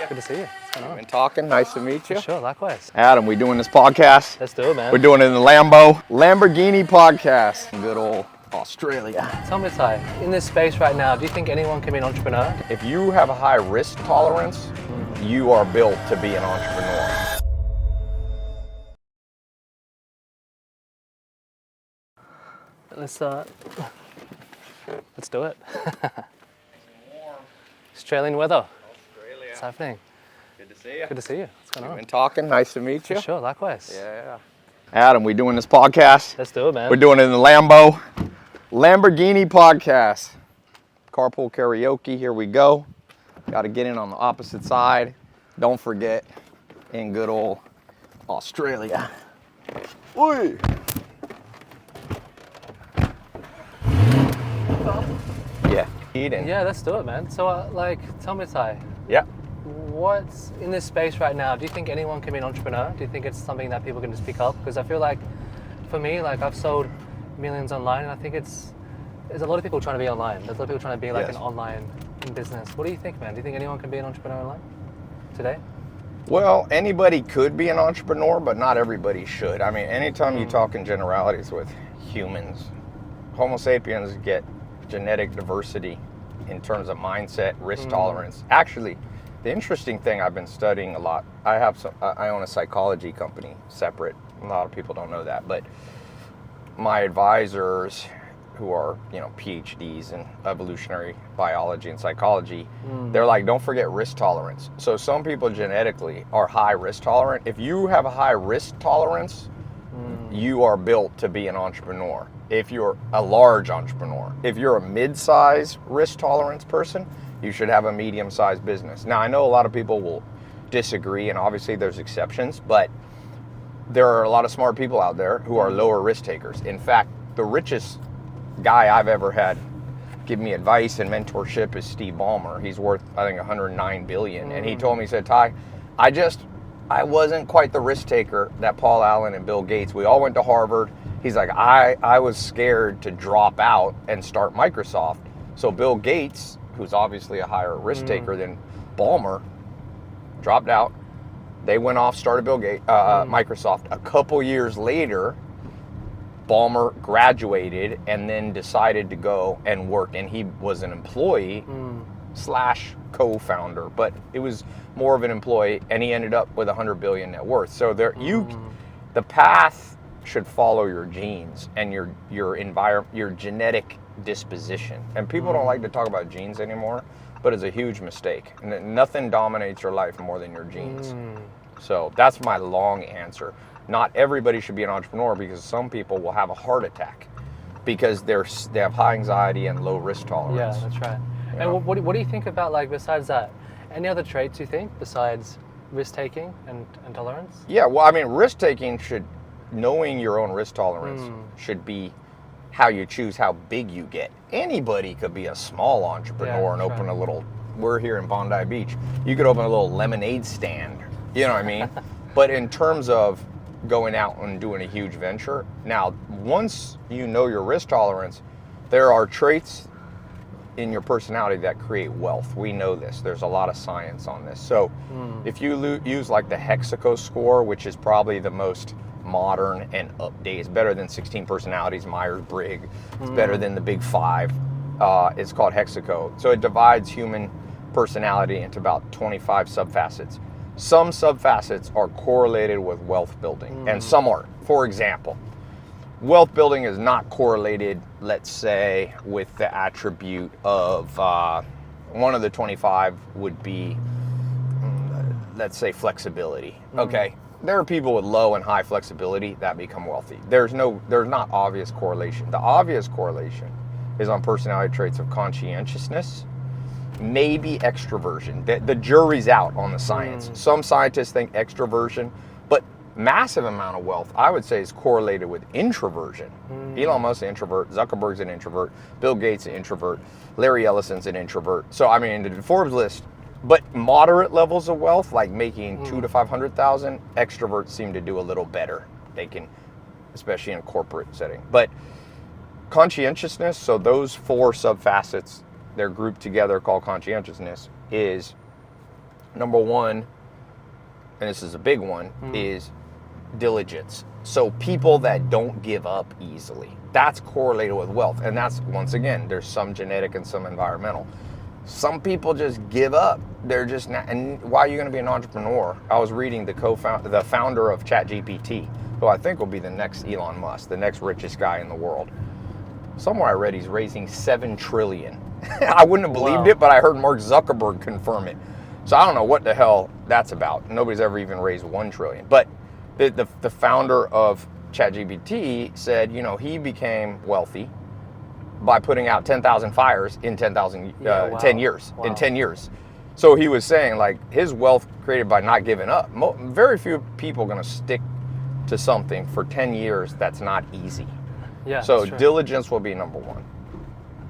Good to see you. What's going on? Been talking. Nice to meet you. Sure, likewise. Adam, we doing this podcast? Let's do it, man. We're doing it in the Lamborghini podcast. Good old Australia. Tell me, Tai, in this space right now, do you think anyone can be an entrepreneur? If you have a high risk tolerance, you are built to be an entrepreneur. Let's do it. Australian weather. Australia. What's happening? Good to see you. Good to see you. What's going on? Been talking. Nice to meet you. Sure, likewise. Yeah. Adam, we doing this podcast? Let's do it, man. We're doing it in the Lamborghini podcast. Carpool karaoke. Here we go. Got to get in on the opposite side. Don't forget, in good old Australia. Oi. Yeah. Eating. Yeah, let's do it, man. So, tell me, Tai, Yeah. what's in this space right now? Do you think anyone can be an entrepreneur? Do you think it's something that people can just pick up? Because I feel like, for me, I've sold millions online, and I think there's a lot of people trying to be online. There's a lot of people trying to be Yes. an online business. What do you think, man? Do you think anyone can be an entrepreneur online today? Well, anybody could be an entrepreneur, but not everybody should. I mean, anytime you talk in generalities with humans, Homo sapiens get genetic diversity in terms of mindset, risk tolerance. Actually, the interesting thing I've been studying a lot, I own a psychology company separate. A lot of people don't know that, but my advisors who are, PhDs in evolutionary biology and psychology, they're like, don't forget risk tolerance. So some people genetically are high risk tolerant. If you have a high risk tolerance, you are built to be an entrepreneur. If you're a large entrepreneur, if you're a mid-size risk tolerance person, you should have a medium-sized business. Now, I know a lot of people will disagree, and obviously there's exceptions, but there are a lot of smart people out there who are lower risk takers. In fact, the richest guy I've ever had give me advice and mentorship is Steve Ballmer. He's worth, I think, $109 billion. And he told me, he said, Tai, I wasn't quite the risk taker that Paul Allen and Bill Gates. We all went to Harvard. He's like, I was scared to drop out and start Microsoft. So Bill Gates, who's obviously a higher risk taker than Ballmer, dropped out. They went off, started Microsoft. A couple years later, Ballmer graduated and then decided to go and work. And he was an employee / co-founder, but it was more of an employee, and he ended up with $100 billion net worth. So the path should follow your genes and your environment, your genetic disposition. And people don't like to talk about genes anymore, but it's a huge mistake. And nothing dominates your life more than your genes. So that's my long answer. Not everybody should be an entrepreneur, because some people will have a heart attack because they have high anxiety and low risk tolerance. Yeah, that's right. And what do you think about, besides that, any other traits you think besides risk-taking and tolerance? Yeah, well, I mean, risk-taking knowing your own risk tolerance should be how you choose how big you get. Anybody could be a small entrepreneur and open a little, we're here in Bondi Beach, you could open a little lemonade stand, you know what I mean? But in terms of going out and doing a huge venture, now, once you know your risk tolerance, there are traits in your personality that create wealth. We know this. There's a lot of science on this. So if you use the Hexaco score, which is probably the most modern and updated, it's better than 16 personalities, Myers-Briggs, it's better than the Big Five. It's called Hexaco. So it divides human personality into about 25 subfacets. Some subfacets are correlated with wealth building, and some aren't. For example, wealth building is not correlated, let's say, with the attribute of one of the 25 would be, let's say, flexibility. Okay, there are people with low and high flexibility that become wealthy. There's not obvious correlation. The obvious correlation is on personality traits of conscientiousness, maybe extroversion. The jury's out on the science. Some scientists think extroversion, but massive amount of wealth, I would say, is correlated with introversion. Elon Musk's an introvert, Zuckerberg's an introvert, Bill Gates an introvert, Larry Ellison's an introvert. So I mean, the Forbes list, but moderate levels of wealth, like making $200,000 to $500,000, extroverts seem to do a little better. They can, especially in a corporate setting. But conscientiousness, so those 4 subfacets, they're grouped together called conscientiousness, is Number one, and this is a big one, is diligence. So people that don't give up easily, that's correlated with wealth. And that's, once again, there's some genetic and some environmental. Some people just give up. They're just not. And why are you going to be an entrepreneur? I was reading the founder of ChatGPT, who I think will be the next Elon Musk, the next richest guy in the world. Somewhere I read he's raising $7 trillion. I wouldn't have believed it, but I heard Mark Zuckerberg confirm it. So I don't know what the hell that's about. Nobody's ever even raised $1 trillion. But the founder of ChatGPT said, you know, he became wealthy by putting out 10,000 fires in 10 years. Wow. In 10 years. So he was saying, like, his wealth created by not giving up. Very few people are going to stick to something for 10 years that's not easy. Yeah. So diligence will be number one.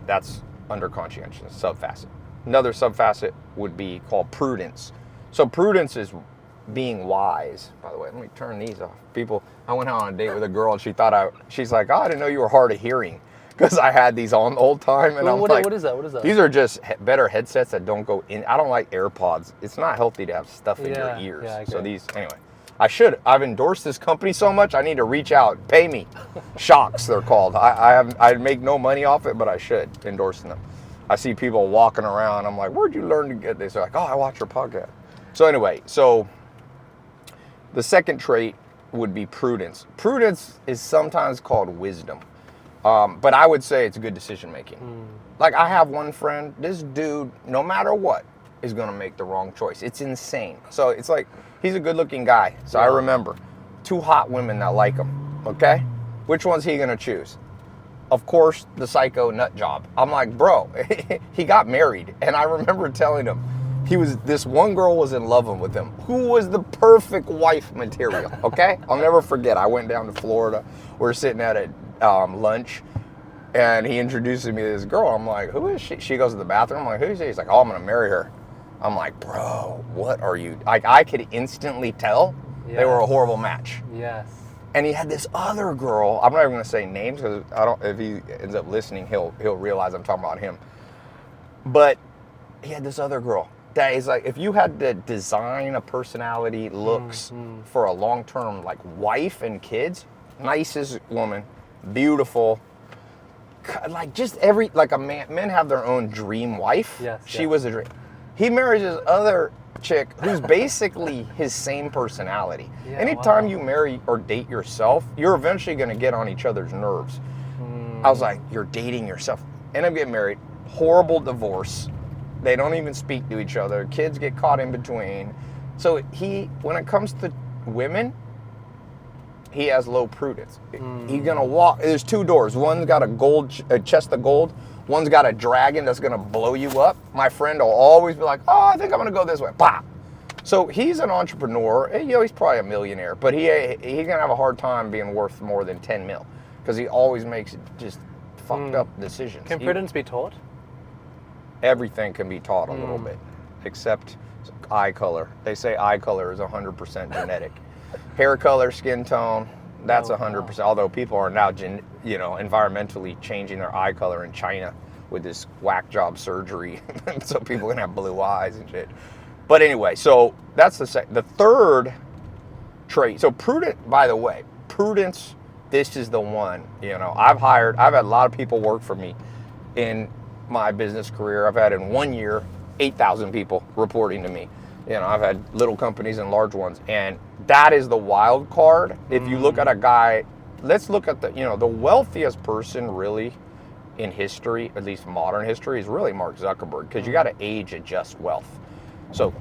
That's under conscientious, subfacet. Another subfacet would be called prudence. So prudence is being wise. By the way, let me turn these off. I went out on a date with a girl and she's like, oh, I didn't know you were hard of hearing, because I had these on the whole time. And what is that? These are just better headsets that don't go in. I don't like AirPods. It's not healthy to have stuff in your ears. Yeah, so these, anyway. I've endorsed this company so much, I need to reach out, pay me. Shocks, they're called. I make no money off it, but I should endorse them. I see people walking around, I'm like, where'd you learn to get this? They're like, oh, I watch your podcast. So anyway, the second trait would be prudence. Prudence is sometimes called wisdom, but I would say it's good decision making. Like, I have one friend, this dude, no matter what, is going to make the wrong choice. It's insane. So it's like, he's a good looking guy. So I remember 2 hot women that like him, okay? Which one's he going to choose? Of course, the psycho nut job. I'm like, bro, he got married. And I remember telling him, this one girl was in love with him, who was the perfect wife material, okay? I'll never forget. I went down to Florida. We're sitting at a lunch, and he introduces me to this girl. I'm like, who is she? She goes to the bathroom. I'm like, who is she? He's like, oh, I'm going to marry her. I'm like, bro, what are you? Like, I could instantly tell they were a horrible match. Yes. And he had this other girl. I'm not even going to say names, because if he ends up listening, he'll realize I'm talking about him. But he had this other girl that is like, if you had to design a personality, looks for a long-term, like, wife and kids, nicest woman, beautiful, like, just like a man. Men have their own dream wife. Yes. She was a dream. He marries his other chick who's basically his same personality. Yeah, Anytime you marry or date yourself, you're eventually going to get on each other's nerves. I was like, you're dating yourself. End up getting married. Horrible divorce. They don't even speak to each other. Kids get caught in between. So when it comes to women, he has low prudence. He's going to walk. There's 2 doors. One's got a chest of gold. One's got a dragon that's going to blow you up. My friend will always be like, oh, I think I'm going to go this way. Bah! So he's an entrepreneur. You know, he's probably a millionaire, but he's going to have a hard time being worth more than 10 mil, because he always makes just fucked up decisions. Can prudence be taught? Everything can be taught a little bit, except eye color. They say eye color is 100% genetic. Hair color, skin tone, that's 100%. Although people are now, environmentally changing their eye color in China with this whack job surgery, so people can have blue eyes and shit. But anyway, so that's the third trait. So by the way, prudence. This is the one. I've had a lot of people work for me in my business career. I've had in 1 year 8,000 people reporting to me. I've had little companies and large ones, and that is the wild card. If you look at a guy, let's look at the wealthiest person really in history, at least modern history, is really Mark Zuckerberg, because you got to age adjust wealth. So,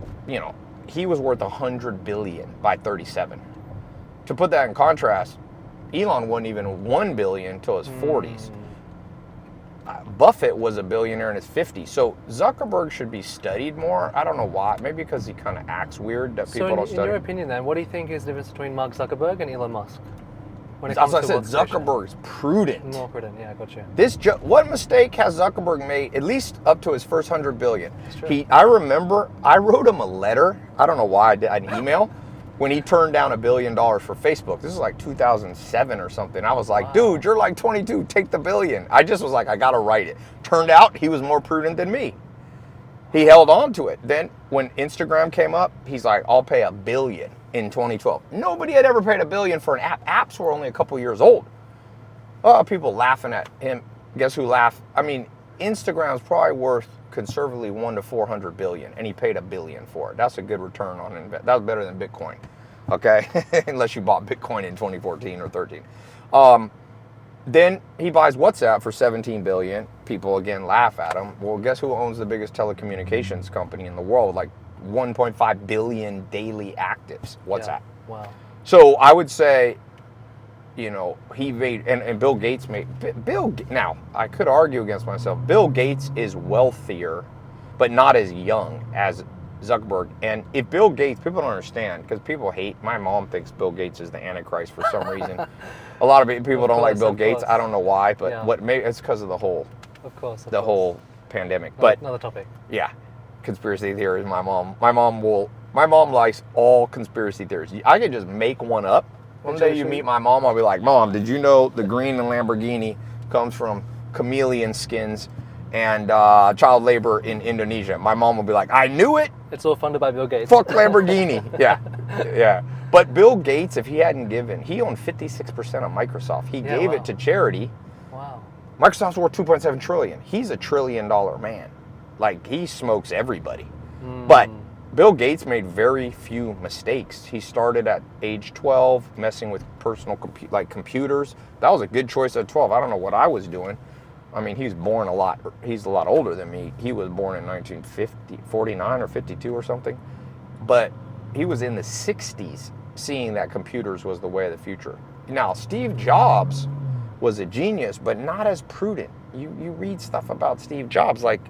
he was worth $100 billion by 37. To put that in contrast, Elon wasn't even $1 billion until his 40s. Buffett was a billionaire in his 50s. So Zuckerberg should be studied more. I don't know why. Maybe because he kind of acts weird that people don't study. In your opinion, then, what do you think is the difference between Mark Zuckerberg and Elon Musk? As I said, Zuckerberg's prudent. More prudent, yeah, I got you. What mistake has Zuckerberg made, at least up to his first $100 billion? I remember I wrote him a letter. I don't know why I did an email. When he turned down $1 billion for Facebook. This is like 2007 or something. I was like, dude, you're like 22, take the $1 billion. I just was like, I gotta write it. Turned out he was more prudent than me. He held on to it. Then when Instagram came up, he's like, I'll pay $1 billion in 2012. Nobody had ever paid $1 billion for an app. Apps were only a couple years old. Oh, people laughing at him. Guess who laughed? I mean, Instagram's probably worth conservatively 1 to 400 billion, and he paid $1 billion for it. That's a good return on investment. That was better than Bitcoin, okay? Unless you bought Bitcoin in 2014 or 13. Then he buys WhatsApp for 17 billion. People again laugh at him. Well, guess who owns the biggest telecommunications company in the world? Like 1.5 billion daily actives. WhatsApp. Yeah. Wow. So I would say, you know, he made, and Bill Gates made, now I could argue against myself. Bill Gates is wealthier, but not as young as Zuckerberg. And if Bill Gates, people don't understand, because people hate, my mom thinks Bill Gates is the Antichrist for some reason. A lot of people don't like Bill Gates. I don't know why, but what maybe it's because of the whole, whole pandemic. But another topic. Yeah, conspiracy theories. My mom likes all conspiracy theories. I could just make one up. One day you meet my mom, I'll be like, Mom, did you know the green in Lamborghini comes from chameleon skins and child labor in Indonesia? My mom will be like, I knew it. It's all funded by Bill Gates. Fuck Lamborghini. Yeah. But Bill Gates, if he hadn't given, he owned 56% of Microsoft. He gave it to charity. Wow. Microsoft's worth $2.7 trillion. He's $1 trillion man. Like, he smokes everybody. But Bill Gates made very few mistakes. He started at age 12 messing with personal computers. That was a good choice at 12. I don't know what I was doing. I mean, he's a lot older than me. He was born in 1949 or 52 or something. But he was in the 60s seeing that computers was the way of the future. Now, Steve Jobs was a genius, but not as prudent. You read stuff about Steve Jobs, like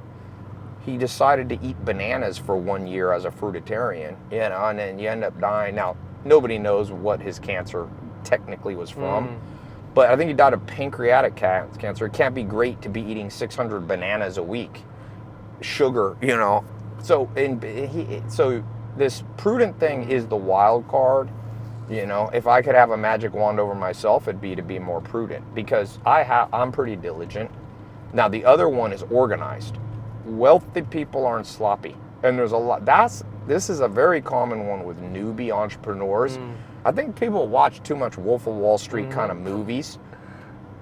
he decided to eat bananas for 1 year as a fruitarian, you know, and then you end up dying. Now, nobody knows what his cancer technically was from, but I think he died of pancreatic cancer. It can't be great to be eating 600 bananas a week. Sugar, you know. So this prudent thing is the wild card. You know, if I could have a magic wand over myself, it'd be to be more prudent, because I'm pretty diligent. Now, the other one is organized. Wealthy people aren't sloppy, and there's a lot. This is a very common one with newbie entrepreneurs. I think people watch too much Wolf of Wall Street kind of movies.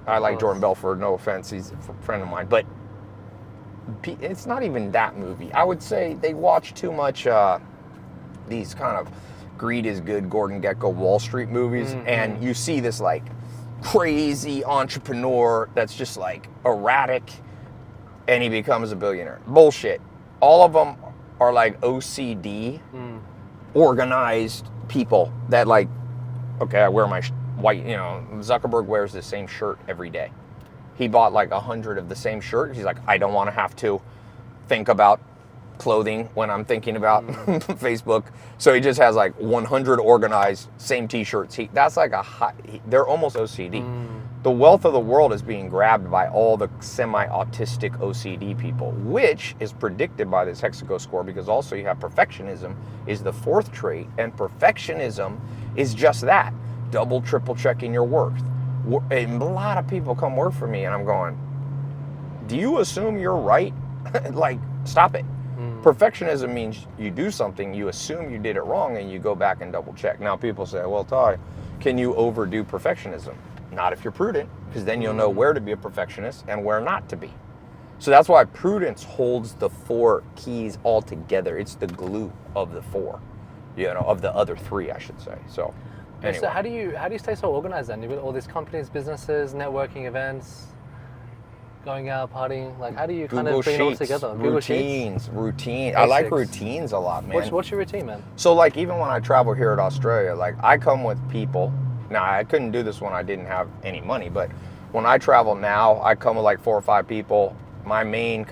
I like Jordan Belfort, no offense, he's a friend of mine, but it's not even that movie. I would say they watch too much these kind of Greed is Good, Gordon Gekko, Wall Street movies, and you see this like crazy entrepreneur that's just like erratic, and he becomes a billionaire. Bullshit. All of them are like OCD, organized people that like, okay, I wear my white, you know, Zuckerberg wears the same shirt every day. He bought like 100 of the same shirt. He's like, I don't want to have to think about clothing when I'm thinking about Facebook. So he just has like 100 organized same t-shirts. That's like they're almost OCD. The wealth of the world is being grabbed by all the semi-autistic OCD people, which is predicted by this Hexaco score, because also you have perfectionism is the fourth trait, and perfectionism is just that, double, triple checking your worth. And a lot of people come work for me and I'm going, do you assume you're right? Like, stop it. Perfectionism means you do something, you assume you did it wrong, and you go back and double check. Now people say, well, Tai, can you overdo perfectionism? Not if you're prudent, because then you'll know where to be a perfectionist and where not to be. So that's why prudence holds the four keys all together. It's the glue of the four, you know, of the other three, I should say. So anyway. So how do you stay so organized then? You've got all these companies, businesses, networking events, going out, partying. Like, how do you kind of bring it all together? Routine. I like routines a lot, man. What's your routine, man? So, like, even when I travel here at Australia, like, I come with people. Now, I couldn't do this when I didn't have any money, but when I travel now, I come with like 4 or 5 people. My main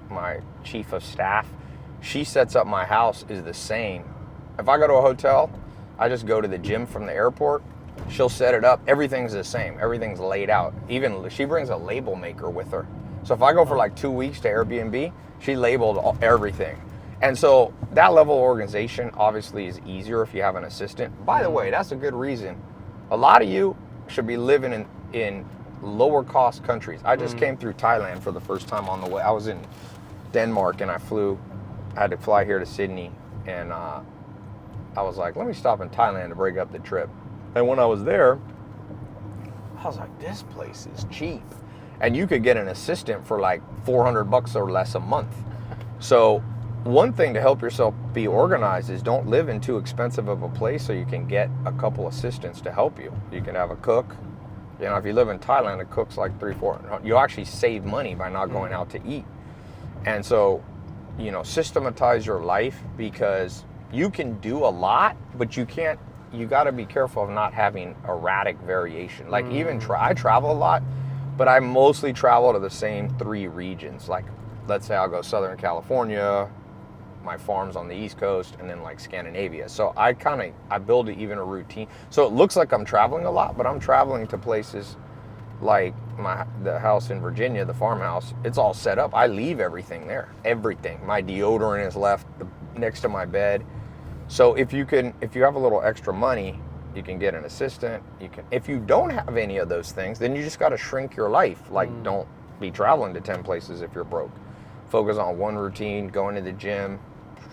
my chief of staff, she sets up my house is the same. If I go to a hotel, I just go to the gym from the airport. She'll set it up. Everything's the same. Everything's laid out. Even she brings a label maker with her. So if I go for like 2 weeks to Airbnb, she labeled everything. And so that level of organization obviously is easier if you have an assistant. By the way, that's a good reason. A lot of you should be living in lower cost countries. I just came through Thailand for the first time on the way. I was in Denmark and I flew I had to fly here to Sydney, and I was like, let me stop in Thailand to break up the trip. And when I was there, I was like, this place is cheap. And you could get an assistant for like $400 or less a month. So one thing to help yourself be organized is don't live in too expensive of a place so you can get a couple assistants to help you. You can have a cook. You know, if you live in Thailand, a cook's like $300-400. You actually save money by not going out to eat. And so, you know, systematize your life, because you can do a lot, but you got to be careful of not having erratic variation. Like even I travel a lot, but I mostly travel to the same 3 regions. Like, let's say I'll go Southern California, my farm's on the East Coast, and then like Scandinavia. So I build even a routine. So it looks like I'm traveling a lot, but I'm traveling to places like the house in Virginia, the farmhouse. It's all set up. I leave everything there. Everything. My deodorant is left next to my bed. So if you have a little extra money, you can get an assistant. If you don't have any of those things, then you just got to shrink your life. Like, don't be traveling to 10 places if you're broke. Focus on one routine, going to the gym,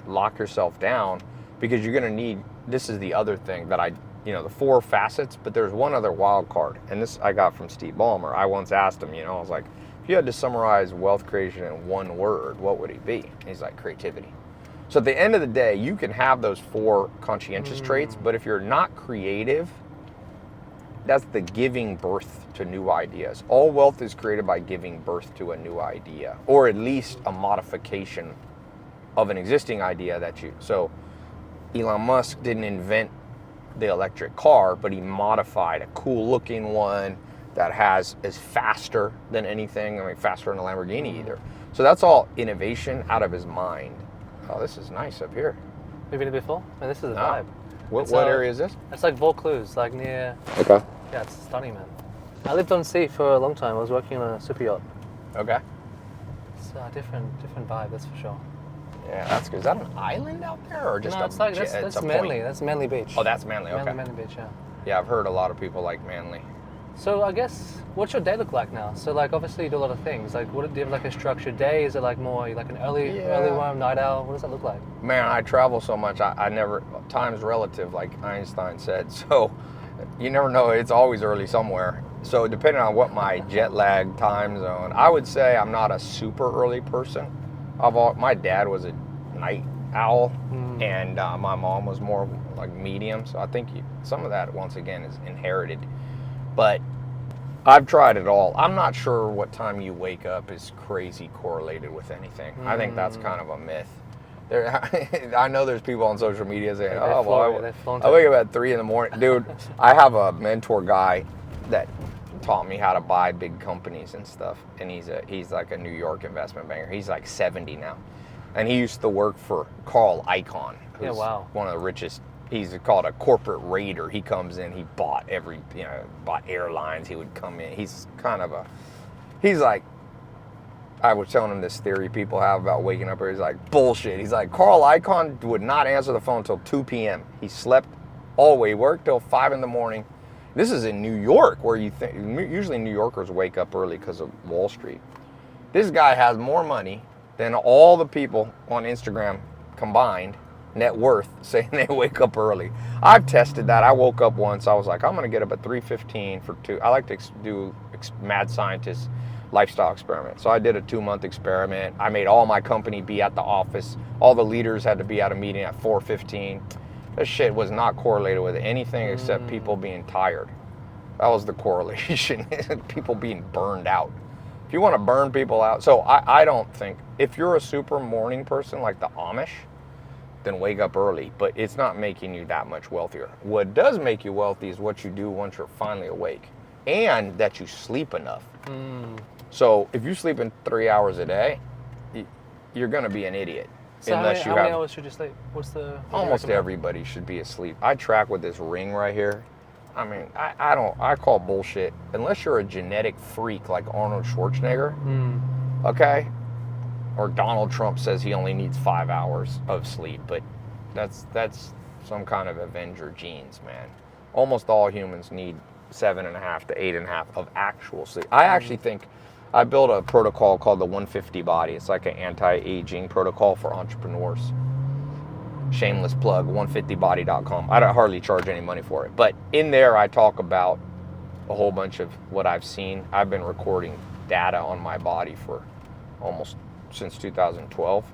lock yourself down, because you're going to need, this is the other thing that the 4 facets, but there's one other wild card. And this I got from Steve Ballmer. I once asked him, I was like, if you had to summarize wealth creation in one word, what would it be? And he's like, creativity. So at the end of the day, you can have those 4 conscientious traits, but if you're not creative, that's the giving birth to new ideas. All wealth is created by giving birth to a new idea, or at least a modification of an existing idea so Elon Musk didn't invent the electric car, but he modified a cool looking one that is faster than anything. Faster than a Lamborghini either. So that's all innovation out of his mind. Oh, this is nice up here. You've been here before? Man, this is a vibe. What area is this? It's like Vaucluse, like near... Okay. Yeah, it's stunning, man. I lived on sea for a long time. I was working on a super yacht. Okay. It's a different vibe, that's for sure. Yeah, that's good. Is that an island out there, or just that's Manly. That's Manly Beach. Oh, that's Manly. Okay. Manly Beach, yeah. Yeah, I've heard a lot of people like Manly. So I guess, what's your day look like now? So like, obviously you do a lot of things. Like, do you have like a structured day? Is it like more like an early worm, night owl? What does that look like? Man, I travel so much. I never, time's relative, like Einstein said. So you never know. It's always early somewhere. So depending on what my jet lag time zone, I would say I'm not a super early person. My dad was a night owl, and my mom was more like medium. So I think some of that, once again, is inherited. But I've tried it all. I'm not sure what time you wake up is crazy correlated with anything. I think that's kind of a myth. I know there's people on social media saying, I wake up at 3 a.m. Dude, I have a mentor guy that taught me how to buy big companies and stuff. And he's like a New York investment banker. He's like 70 now. And he used to work for Carl Icahn, who's one of the richest. He's called a corporate raider. He comes in, he bought bought airlines. He would come in. He's like, I was telling him this theory people have about waking up. He's like, bullshit. He's like, Carl Icahn would not answer the phone until 2 p.m. He slept all the way, worked till 5 in the morning. This is in New York, where usually New Yorkers wake up early because of Wall Street. This guy has more money than all the people on Instagram combined, net worth, saying they wake up early. I've tested that. I woke up once. I was like, I'm going to get up at 3:15 for 2. I like to do mad scientist lifestyle experiment. So I did a 2-month experiment. I made all my company be at the office. All the leaders had to be at a meeting at 4:15. This shit was not correlated with anything except people being tired. That was the correlation. People being burned out. If you want to burn people out, so I don't think, if you're a super morning person like the Amish, then wake up early, but it's not making you that much wealthier. What does make you wealthy is what you do once you're finally awake, and that you sleep enough. So if you sleep in 3 hours a day, you're going to be an idiot. So how many hours should you sleep? Almost everybody should be asleep. I track with this ring right here. I mean, I call bullshit. Unless you're a genetic freak like Arnold Schwarzenegger, okay? Or Donald Trump says he only needs 5 hours of sleep, but that's some kind of Avenger genes, man. Almost all humans need 7.5 to 8.5 of actual sleep. I actually think I built a protocol called the 150 Body. It's like an anti-aging protocol for entrepreneurs. Shameless plug, 150body.com. I don't hardly charge any money for it. But in there, I talk about a whole bunch of what I've seen. I've been recording data on my body for almost since 2012.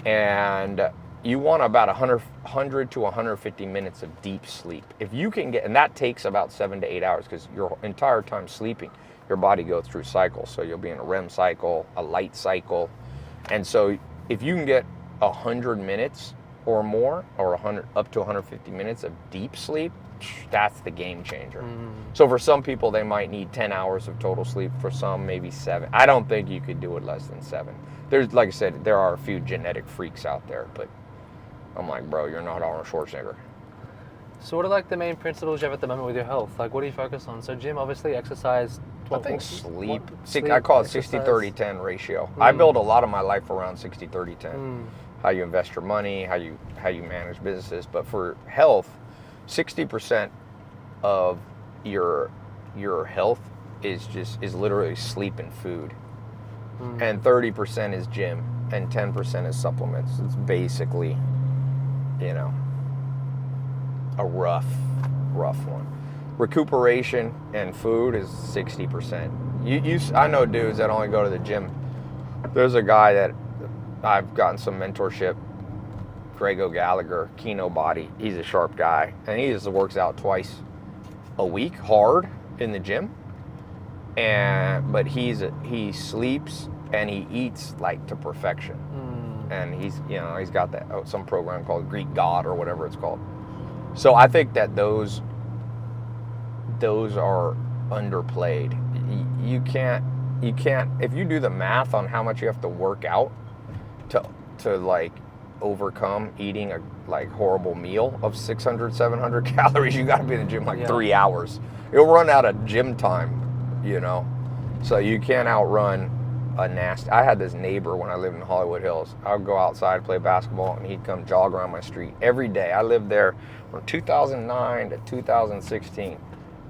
And you want about 100 to 150 minutes of deep sleep. If you can get, and that takes about 7 to 8 hours, because your entire time sleeping, your body goes through cycles. So you'll be in a REM cycle, a light cycle. And so if you can get 100 minutes or more, or 100 up to 150 minutes of deep sleep, that's the game changer. So for some people, they might need 10 hours of total sleep. For some, maybe 7. I don't think you could do it less than 7. There's, like I said, there are a few genetic freaks out there, but I'm like, bro, you're not Arnold Schwarzenegger. So what are like the main principles you have at the moment with your health? Like, what do you focus on? So gym, obviously, exercise. I think sleep. I call it 60-30-10 ratio. I build a lot of my life around 60-30-10. How you invest your money, how you manage businesses. But for health, 60% of your health is literally sleep and food, and 30% is gym, and 10% is supplements. It's basically, a rough one. Recuperation and food is 60%. I know dudes that only go to the gym. There's a guy that I've gotten some mentorship, Greg O'Gallagher, Keno Body. He's a sharp guy, and he just works out twice a week, hard in the gym. But he sleeps and he eats like to perfection. And he's got that some program called Greek God or whatever it's called. So I think that those are underplayed. You can't if you do the math on how much you have to work out to like overcome eating a like horrible meal of 600-700 calories, you got to be in the gym 3 hours. You'll run out of gym time, so you can't outrun a nasty. I had this neighbor when I lived in Hollywood Hills. I would go outside, play basketball, and he'd come jog around my street every day. I lived there from 2009 to 2016.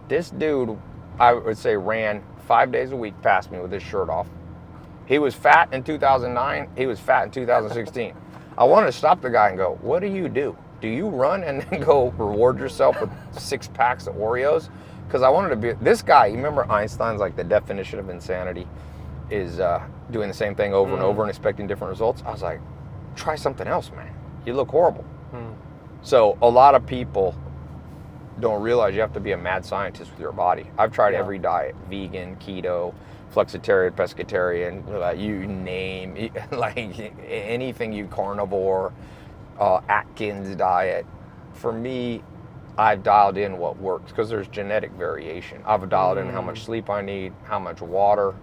This dude, I would say, ran 5 days a week past me with his shirt off. He was fat in 2009. He was fat in 2016. I wanted to stop the guy and go, what do? Do you run and then go reward yourself with 6 packs of Oreos? Because I wanted to be, this guy, you remember Einstein's like the definition of insanity is doing the same thing over and over and expecting different results. I was like, try something else, man. You look horrible. So a lot of people don't realize you have to be a mad scientist with your body. I've tried every diet, vegan, keto, flexitarian, pescatarian, you name, like anything, carnivore, Atkins diet. For me, I've dialed in what works because there's genetic variation. I've dialed in how much sleep I need, how much water,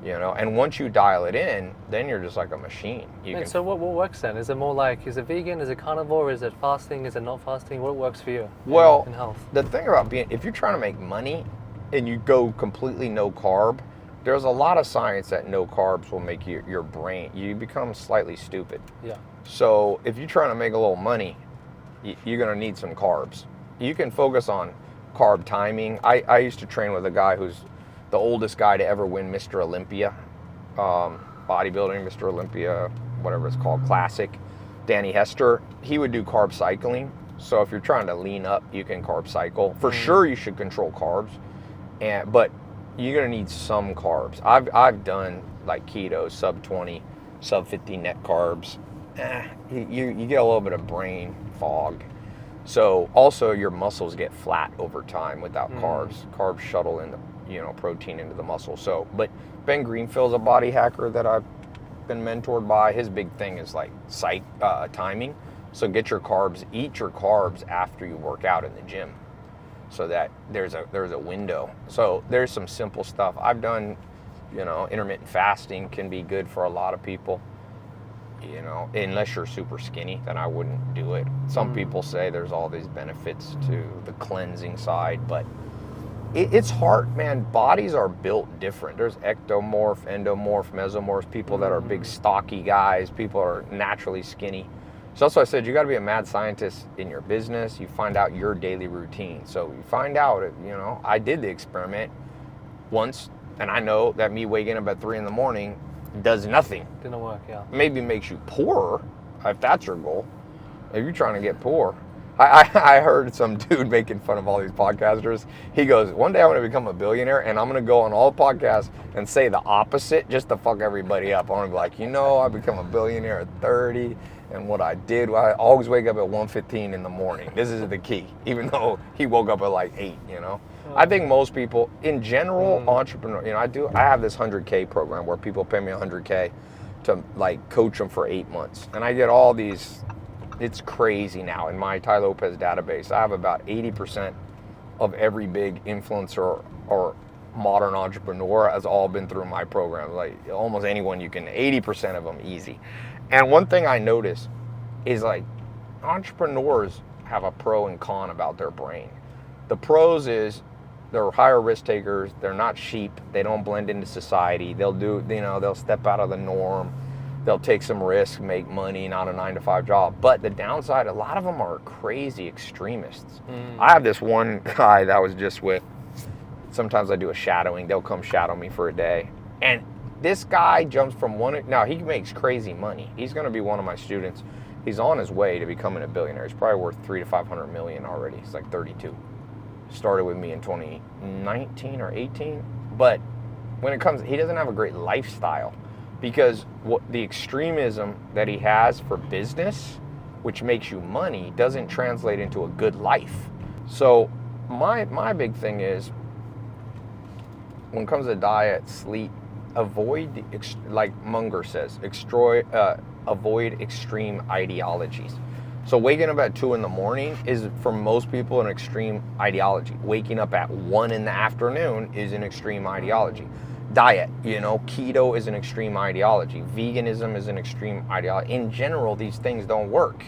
and once you dial it in, then you're just like a machine. So what works then? Is it more like, is it vegan, is it carnivore, is it fasting, is it not fasting? What works for you in health? The thing about if you're trying to make money and you go completely no carb, there's a lot of science that no carbs will make your brain, you become slightly stupid. Yeah. So if you're trying to make a little money, you're going to need some carbs. You can focus on carb timing. I used to train with a guy who's the oldest guy to ever win Mr. Olympia, bodybuilding, Mr. Olympia, whatever it's called, classic. Danny Hester, he would do carb cycling. So if you're trying to lean up, you can carb cycle. For sure, you should control carbs, but you're gonna need some carbs. I've done like keto, sub 20, sub 50 net carbs. You get a little bit of brain fog. So also your muscles get flat over time without carbs. Carbs shuttle in the protein into the muscle. So, but Ben Greenfield's a body hacker that I've been mentored by. His big thing is like timing. So eat your carbs after you work out in the gym, so that there's a window. So there's some simple stuff I've done. Intermittent fasting can be good for a lot of people. Unless you're super skinny, then I wouldn't do it. Some people say there's all these benefits to the cleansing side, but it's hard, man. Bodies are built different. There's ectomorph, endomorph, mesomorph, people that are big stocky guys, people are naturally skinny. So that's why I said you got to be a mad scientist in your business. You find out your daily routine. So you find out, I did the experiment once And I know that me waking up at 3 in the morning does nothing. Didn't work, yeah. Maybe makes you poorer, if that's your goal. If you're trying to get poor. I heard some dude making fun of all these podcasters. He goes, one day I'm going to become a billionaire and I'm going to go on all podcasts and say the opposite just to fuck everybody up. I'm going to be like, I become a billionaire at 30 and what I did, I always wake up at 1:15 in the morning. This is the key, even though he woke up at like 8, I think most people, in general, entrepreneur, I have this 100K program where people pay me 100K to like coach them for 8 months. And I get all these. It's crazy now. In my Tai Lopez database, I have about 80% of every big influencer or modern entrepreneur has all been through my program. Like almost anyone 80% of them easy. And one thing I notice is like entrepreneurs have a pro and con about their brain. The pros is they're higher risk takers. They're not sheep. They don't blend into society. They'll step out of the norm. They'll take some risk, make money, not a 9-to-5 job. But the downside, a lot of them are crazy extremists. I have this one guy that I was just with. Sometimes I do a shadowing. They'll come shadow me for a day. And this guy jumps from now he makes crazy money. He's going to be one of my students. He's on his way to becoming a billionaire. He's probably worth $300 to $500 million already. He's like 32. Started with me in 2019 or 18. But when it comes, he doesn't have a great lifestyle. Because the extremism that he has for business, which makes you money, doesn't translate into a good life. So my big thing is, when it comes to diet, sleep, avoid, like Munger says, avoid extreme ideologies. So waking up at 2 in the morning is, for most people, an extreme ideology. Waking up at 1 in the afternoon is an extreme ideology. Diet, keto is an extreme ideology. Veganism is an extreme ideology. In general, these things don't work.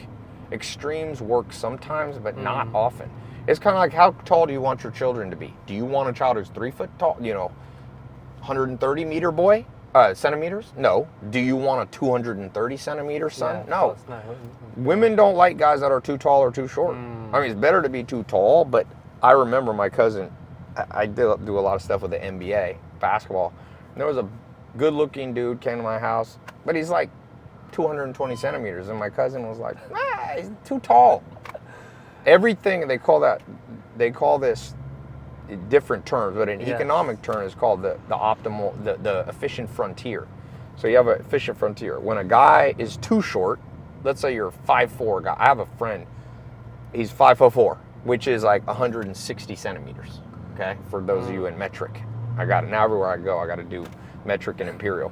Extremes work sometimes, but not often. It's kind of like, how tall do you want your children to be? Do you want a child who's 3 foot tall, 130 meter boy, centimeters? No. Do you want a 230 centimeter son? Yeah, no. Women don't like guys that are too tall or too short. I mean, it's better to be too tall, but I remember my cousin, I do a lot of stuff with the NBA. Basketball. And there was a good-looking dude came to my house, but he's like 220 centimeters, and my cousin was like, he's too tall. Everything they call this different terms, but an economic term is called the optimal, the efficient frontier. So you have an efficient frontier. When a guy is too short, let's say you're a 5'4" guy. I have a friend, he's 5'4", which is like 160 centimeters. Okay, for those of you in metric. I got it. Now everywhere I go, I got to do metric and imperial.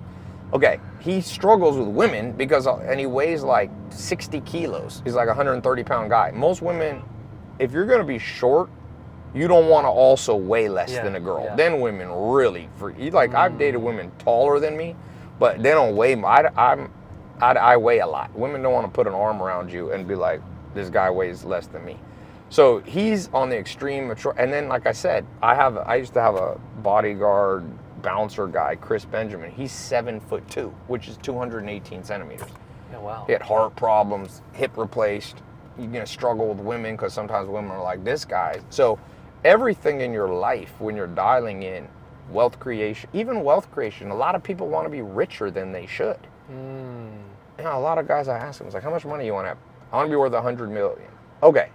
Okay, he struggles with women and he weighs like 60 kilos. He's like a 130-pound guy. Most women, if you're going to be short, you don't want to also weigh less than a girl. Then women really, I've dated women taller than me, but they don't weigh. I weigh a lot. Women don't want to put an arm around you and be like, this guy weighs less than me. So he's on the extreme, and then like I said, I used to have a bodyguard bouncer guy, Chris Benjamin. He's 7'2", which is 218 centimeters. Yeah, wow. He had heart problems, hip replaced. You're gonna struggle with women because sometimes women are like, this guy. So everything in your life, when you're dialing in wealth creation, even wealth creation, a lot of people want to be richer than they should. A lot of guys I ask them, it's like, how much money you want to have? I want to be worth 100 million. Okay.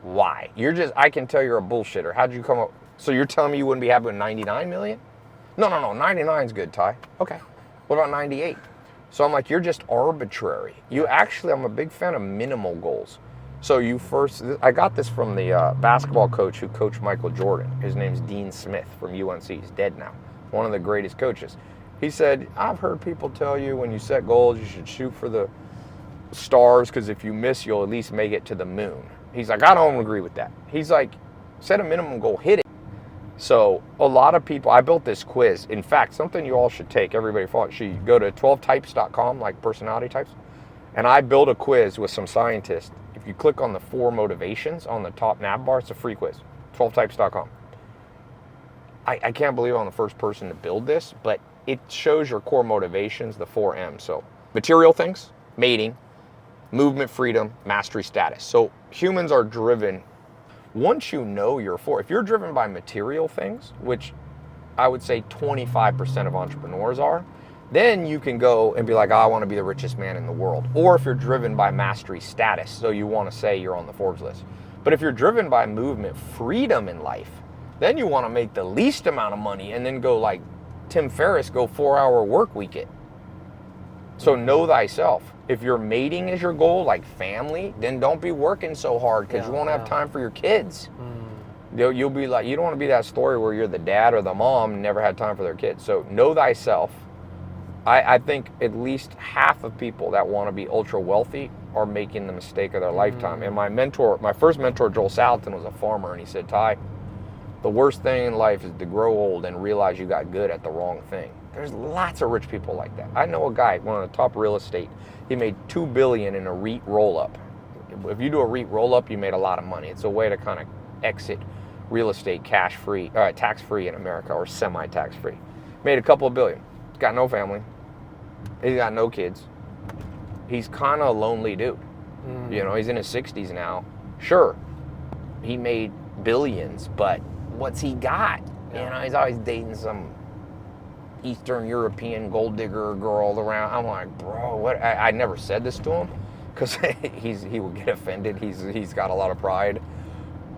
Why? I can tell you're a bullshitter. How'd you come up? So you're telling me you wouldn't be happy with 99 million? No, 99's good, Ty. Okay. What about 98? So I'm like, you're just arbitrary. I'm a big fan of minimal goals. So I got this from the basketball coach who coached Michael Jordan. His name's Dean Smith from UNC. He's dead now. One of the greatest coaches. He said, I've heard people tell you when you set goals, you should shoot for the stars because if you miss, you'll at least make it to the moon. He's like, I don't agree with that. He's like, set a minimum goal, hit it. So a lot of people, I built this quiz. In fact, something you all should take, everybody follow it. Should go to 12types.com, like personality types. And I built a quiz with some scientists. If you click on the 4 motivations on the top nav bar, it's a free quiz, 12types.com. I can't believe I'm the first person to build this, but it shows your core motivations, the 4 M's. So material things, mating, movement, freedom, mastery, status. So humans are driven, once you know your 4, if you're driven by material things, which I would say 25% of entrepreneurs are. Then you can go and be like, oh, I want to be the richest man in the world. Or if you're driven by mastery status, so you want to say you're on the Forbes list. But if you're driven by movement, freedom in life, then you want to make the least amount of money and then go like Tim Ferriss, go 4-hour work week it. So know thyself. If your mating is your goal, like family, then don't be working so hard because you won't have time for your kids. You'll be like, you don't want to be that story where you're the dad or the mom and never had time for their kids. So know thyself. I think at least half of people that want to be ultra wealthy are making the mistake of their lifetime. And my first mentor, Joel Salatin, was a farmer, and he said, Tai, the worst thing in life is to grow old and realize you got good at the wrong thing. There's lots of rich people like that. I know a guy, one of the top real estate, he made $2 billion in a REIT roll-up. If you do a REIT roll-up, you made a lot of money. It's a way to kind of exit real estate cash-free, tax-free in America, or semi-tax-free. Made a couple of billion. He's got no family. He's got no kids. He's kind of a lonely dude. You know, he's in his 60s now. Sure, he made billions, but what's he got? You know, he's always dating some Eastern European gold digger girl around. I'm like, bro, what? I never said this to him because he would get offended. He's got a lot of pride,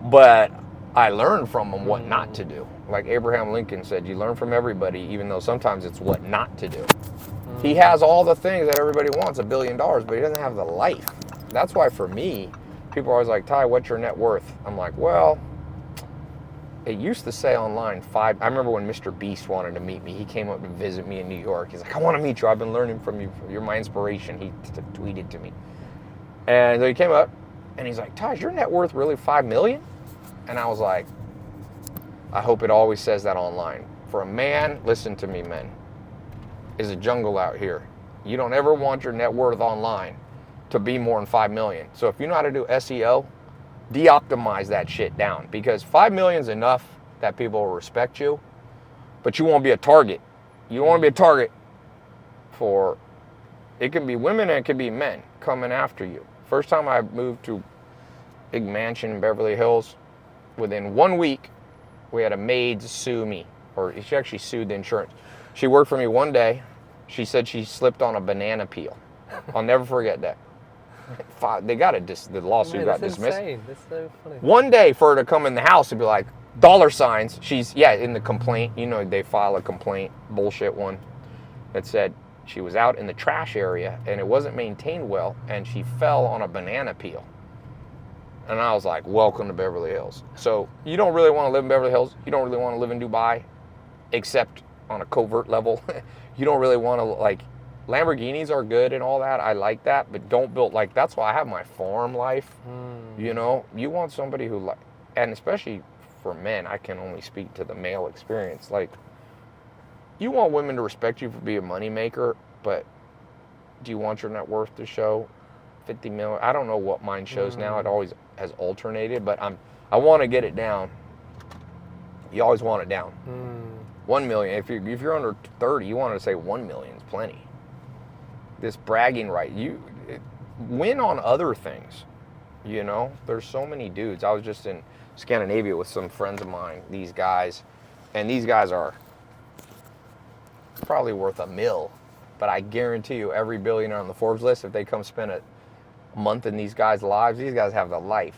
but I learned from him what not to do. Like Abraham Lincoln said, you learn from everybody, even though sometimes it's what not to do. He has all the things that everybody wants, $1 billion, but he doesn't have the life. That's why for me, people are always like, Tai, what's your net worth? I'm like, well, it used to say online I remember when Mr. Beast wanted to meet me. He came up to visit me in New York. He's like, I want to meet you. I've been learning from you. You're my inspiration. He tweeted to me. And so he came up and he's like, Tai, is your net worth really $5 million? And I was like, I hope it always says that online. For a man, listen to me, men, is a jungle out here. You don't ever want your net worth online to be more than 5 million. So if you know how to do SEO, de-optimize that shit down, because 5 million is enough that people will respect you, but you won't be a target. You don't want to be a target for, it can be women and it can be men coming after you. First time I moved to big mansion in Beverly Hills, within 1 week, we had a maid sue me, or she actually sued the insurance. She worked for me one day. She said she slipped on a banana peel. I'll never forget that. They got the lawsuit got dismissed. Insane. That's so funny. One day for her to come in the house and be like, $signs. She's, in the complaint. You know, they file a complaint, bullshit one, that said she was out in the trash area and it wasn't maintained well and she fell on a banana peel. And I was like, welcome to Beverly Hills. So you don't really want to live in Beverly Hills. You don't really want to live in Dubai, except on a covert level. You don't really want to, like, Lamborghinis are good and all that. I like that, but don't build, like, that's why I have my farm life. You know, you want somebody who, like, and especially for men, I can only speak to the male experience. Like, you want women to respect you for being a moneymaker, but do you want your net worth to show 50 million? I don't know what mine shows now. It always has alternated, but I want to get it down. You always want it down. 1 million. If you're under 30, you want to say 1 million is plenty. This bragging right, win on other things. You know, there's so many dudes. I was just in Scandinavia with some friends of mine, these guys, and these guys are probably worth $1 million. But I guarantee you, every billionaire on the Forbes list, if they come spend a month in these guys' lives, these guys have the life.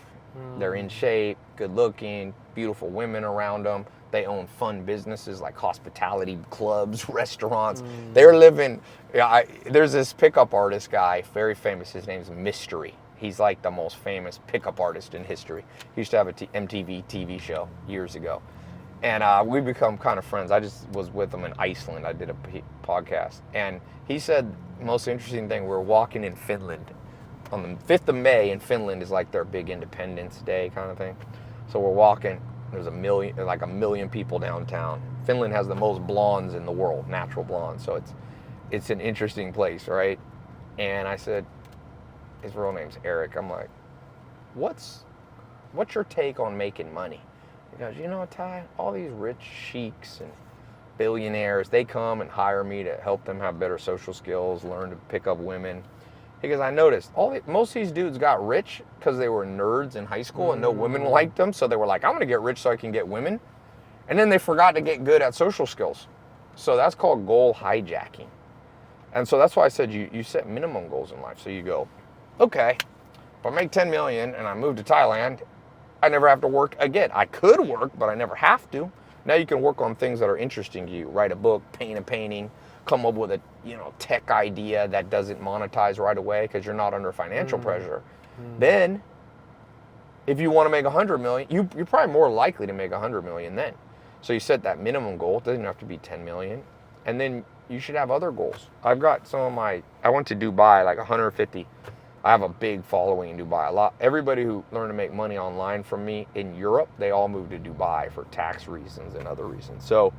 They're in shape, good looking, beautiful women around them. They own fun businesses like hospitality clubs, restaurants. They're living. There's this pickup artist guy, very famous. His name's Mystery. He's like the most famous pickup artist in history. He used to have a MTV TV show years ago. And we become kind of friends. I just was with him in Iceland. I did a podcast. And he said the most interesting thing, we were walking in Finland. On the 5th of May in Finland is like their big Independence Day kind of thing. So we're walking. There's a million people downtown. Finland has the most blondes in the world, natural blondes. So it's an interesting place, right? And I said, his real name's Eric. I'm like, what's your take on making money? He goes, you know, Tai, all these rich sheiks and billionaires, they come and hire me to help them have better social skills, learn to pick up women. He goes, I noticed most of these dudes got rich because they were nerds in high school and no women liked them. So they were like, I'm going to get rich so I can get women. And then they forgot to get good at social skills. So that's called goal hijacking. And so that's why I said you set minimum goals in life. So you go, okay, if I make 10 million and I move to Thailand, I never have to work again. I could work, but I never have to. Now you can work on things that are interesting to you. Write a book, paint a painting, come up with a tech idea that doesn't monetize right away because you're not under financial pressure. Then, if you want to make 100 million, you're probably more likely to make 100 million then. So you set that minimum goal. It doesn't have to be 10 million. And then you should have other goals. I've got I went to Dubai, like 150. I have a big following in Dubai. Everybody who learned to make money online from me in Europe, they all moved to Dubai for tax reasons and other reasons. So